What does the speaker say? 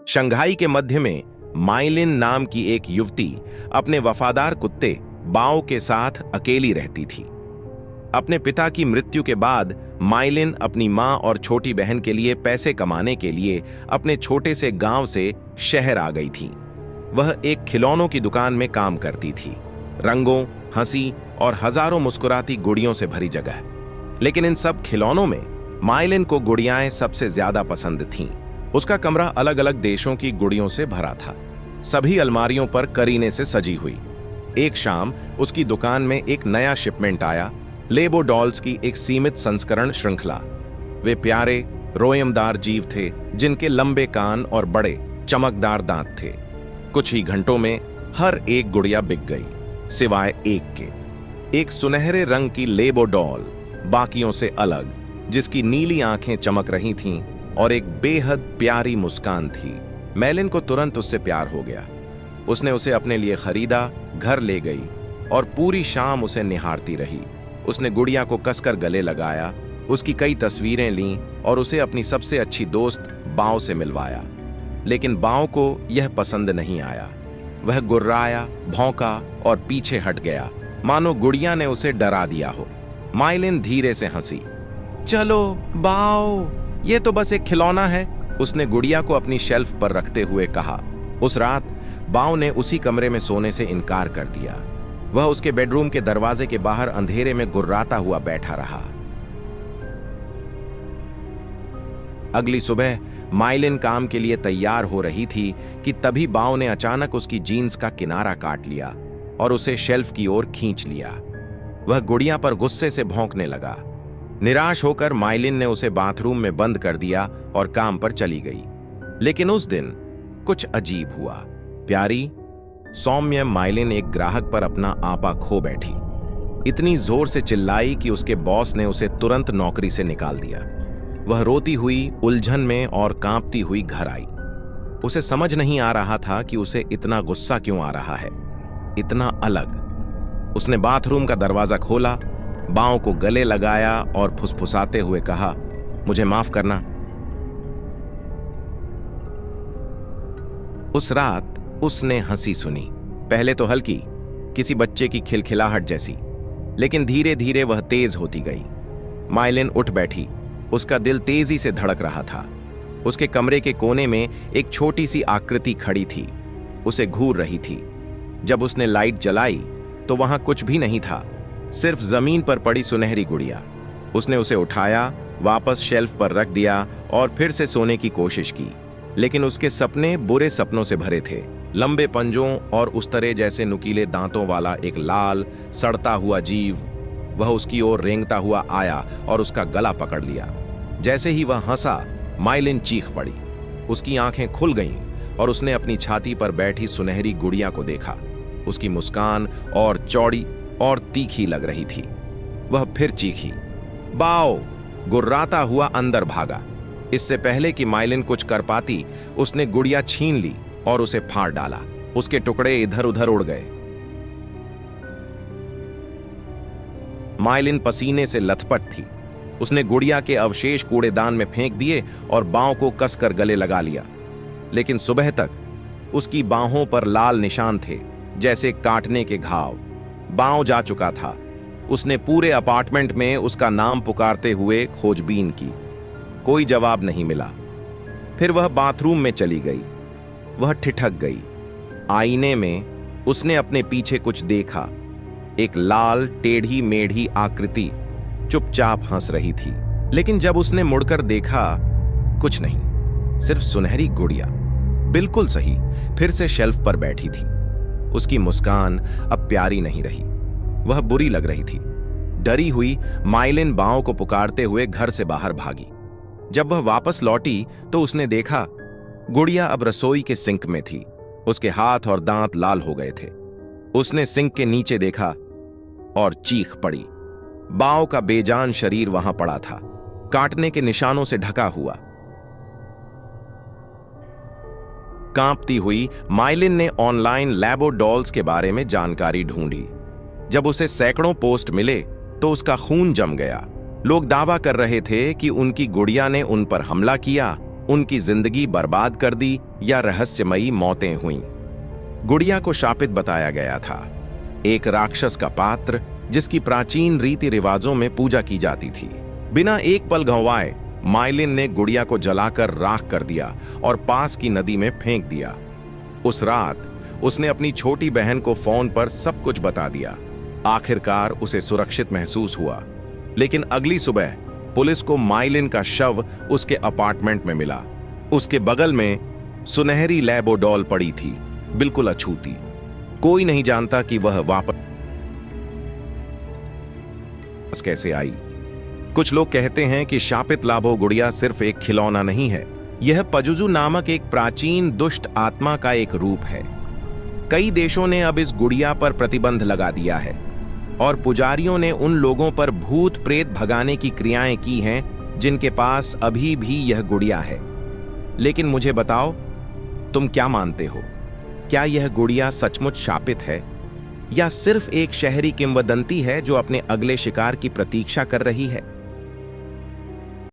Shanghai के मध्य में myelin नाम की एक युवती अपने वफादार कुत्ते बाओ के साथ अकेली रहती थी। अपने पिता की मृत्यु के बाद माइलिन अपनी मां और छोटी बहन के लिए पैसे कमाने के लिए अपने छोटे से गांव से शहर आ गई थी। वह एक खिलौनों की दुकान में काम करती थी। रंगों, हंसी और हजारों मुस्कुराती गुड़ियों से भरी जगह। लेकिन इन सब खिलौनों में माइलिन को गुड़ियाएं सबसे ज्यादा पसंद थीं। उसका कमरा अलग अलग देशों की गुड़ियों से भरा था, सभी अलमारियों पर करीने से सजी हुई। एक शाम उसकी दुकान में एक नया शिपमेंट आया, लेबो डॉल्स की एक सीमित संस्करण श्रृंखला। वे प्यारे रोयमदार जीव थे जिनके लंबे कान और बड़े चमकदार दांत थे। कुछ ही घंटों में हर एक गुड़िया बिक गई, सिवाय एक के। एक सुनहरे रंग की लेबो डॉल, बाकियों से अलग, जिसकी नीली आंखें चमक रही थीं और एक बेहद प्यारी मुस्कान थी। माइलिन को तुरंत उससे प्यार हो गया। उसने उसे अपने लिए खरीदा, घर ले गई और पूरी शाम उसे निहारती रही। उसने गुड़िया को कसकर गले लगाया, उसकी कई तस्वीरें लीं और उसे अपनी सबसे अच्छी दोस्त बाओ से मिलवाया। लेकिन बाओ को यह पसंद नहीं आया। वह गुर्राया, भौंका और पीछे हट गया, मानो गुड़िया ने उसे डरा दिया हो। माइलिन धीरे से हंसी। चलो बाओ, ये तो बस एक खिलौना है, उसने गुड़िया को अपनी शेल्फ पर रखते हुए कहा। उस रात बाओ ने उसी कमरे में सोने से इनकार कर दिया। वह उसके बेडरूम के दरवाजे के बाहर अंधेरे में गुर्राता हुआ बैठा रहा। अगली सुबह माइलिन काम के लिए तैयार हो रही थी कि तभी बाओ ने अचानक उसकी जीन्स का किनारा काट लिया और उसे शेल्फ की ओर खींच लिया। वह गुड़िया पर गुस्से से भौंकने लगा। निराश होकर माइलिन ने उसे बाथरूम में बंद कर दिया और काम पर चली गई। लेकिन उस दिन कुछ अजीब हुआ। प्यारी सौम्य माइलिन एक ग्राहक पर अपना आपा खो बैठी। इतनी जोर से चिल्लाई कि उसके बॉस ने उसे तुरंत नौकरी से निकाल दिया। वह रोती हुई, उलझन में और कांपती हुई घर आई। उसे समझ नहीं आ रहा था कि उसे इतना गुस्सा क्यों आ रहा है, इतना अलग। उसने बाथरूम का दरवाजा खोला, बाओ को गले लगाया और फुसफुसाते हुए कहा, मुझे माफ करना। उस रात उसने हंसी सुनी, पहले तो हल्की, किसी बच्चे की खिलखिलाहट जैसी, लेकिन धीरे धीरे वह तेज होती गई। माइलिन उठ बैठी, उसका दिल तेजी से धड़क रहा था। उसके कमरे के कोने में एक छोटी सी आकृति खड़ी थी, उसे घूर रही थी। जब उसने लाइट जलाई तो वहां कुछ भी नहीं था, सिर्फ जमीन पर पड़ी सुनहरी गुड़िया। उसने उसे उठाया, वापस शेल्फ पर रख दिया और फिर से सोने की कोशिश की। लेकिन उसके सपने बुरे सपनों से भरे थे। लंबे पंजों और उस तरह जैसे नुकीले दांतों वाला एक लाल सड़ता हुआ जीव, वह उसकी ओर रेंगता हुआ आया और उसका गला पकड़ लिया। जैसे ही वह हंसा, माइलिन चीख पड़ी। उसकी आंखें खुल गईं और उसने अपनी छाती पर बैठी सुनहरी गुड़िया को देखा। उसकी मुस्कान और चौड़ी और तीखी लग रही थी। वह फिर चीखी, बाओ! गुर्राता हुआ अंदर भागा। इससे पहले कि माइलिन कुछ कर पाती, उसने गुड़िया छीन ली और उसे फाड़ डाला। उसके टुकड़े इधर उधर उड़ गए। माइलिन पसीने से लथपथ थी। उसने गुड़िया के अवशेष कूड़ेदान में फेंक दिए और बाहों को कसकर गले लगा लिया। लेकिन सुबह तक उसकी बाहों पर लाल निशान थे, जैसे काटने के घाव। बाँव जा चुका था। उसने पूरे अपार्टमेंट में उसका नाम पुकारते हुए खोजबीन की। कोई जवाब नहीं मिला। फिर वह बाथरूम में चली गई। वह ठिठक गई। आईने में उसने अपने पीछे कुछ देखा। एक लाल टेढ़ी मेढ़ी आकृति चुपचाप हंस रही थी। लेकिन जब उसने मुड़कर देखा, कुछ नहीं, सिर्फ सुनहरी गुड़िया, बिल्कुल सही, फिर से शेल्फ पर बैठी थी। उसकी मुस्कान अब प्यारी नहीं रही, वह बुरी लग रही थी। डरी हुई माइलिन बाओं को पुकारते हुए घर से बाहर भागी। जब वह वापस लौटी तो उसने देखा गुड़िया अब रसोई के सिंक में थी। उसके हाथ और दांत लाल हो गए थे। उसने सिंक के नीचे देखा और चीख पड़ी। बाओं का बेजान शरीर वहां पड़ा था, काटने के निशानों से ढका हुआ। कांपती हुई माइलिन ने ऑनलाइन लेबो डॉल्स के बारे में जानकारी ढूंढी। जब उसे सैकड़ों पोस्ट मिले तो उसका खून जम गया। लोग दावा कर रहे थे कि उनकी गुड़िया ने उन पर हमला किया उनकी जिंदगी बर्बाद कर दी या रहस्यमयी मौतें हुईं। गुड़िया को शापित बताया गया था, एक राक्षस का पात्र जिसकी प्राचीन रीति रिवाजों में पूजा की जाती थी। बिना एक पल गंवाए माइलिन ने गुड़िया को जलाकर राख कर दिया और पास की नदी में फेंक दिया। उस रात उसने अपनी छोटी बहन को फोन पर सब कुछ बता दिया। आखिरकार उसे सुरक्षित महसूस हुआ, लेकिन अगली सुबह पुलिस को माइलिन का शव उसके अपार्टमेंट में मिला। उसके बगल में सुनहरी लैबो डॉल पड़ी थी, बिल्कुल अछूती। कोई नहीं जानता कि वह वापस कैसे आई। कुछ लोग कहते हैं कि शापित लाबो गुड़िया सिर्फ एक खिलौना नहीं है, यह पजुजू नामक एक प्राचीन दुष्ट आत्मा का एक रूप है। कई देशों ने अब इस गुड़िया पर प्रतिबंध लगा दिया है और पुजारियों ने उन लोगों पर भूत प्रेत भगाने की क्रियाएं की हैं जिनके पास अभी भी यह गुड़िया है। लेकिन मुझे बताओ, तुम क्या मानते हो? क्या यह गुड़िया सचमुच शापित है या सिर्फ एक शहरी किंवदंती है जो अपने अगले शिकार की प्रतीक्षा कर रही है?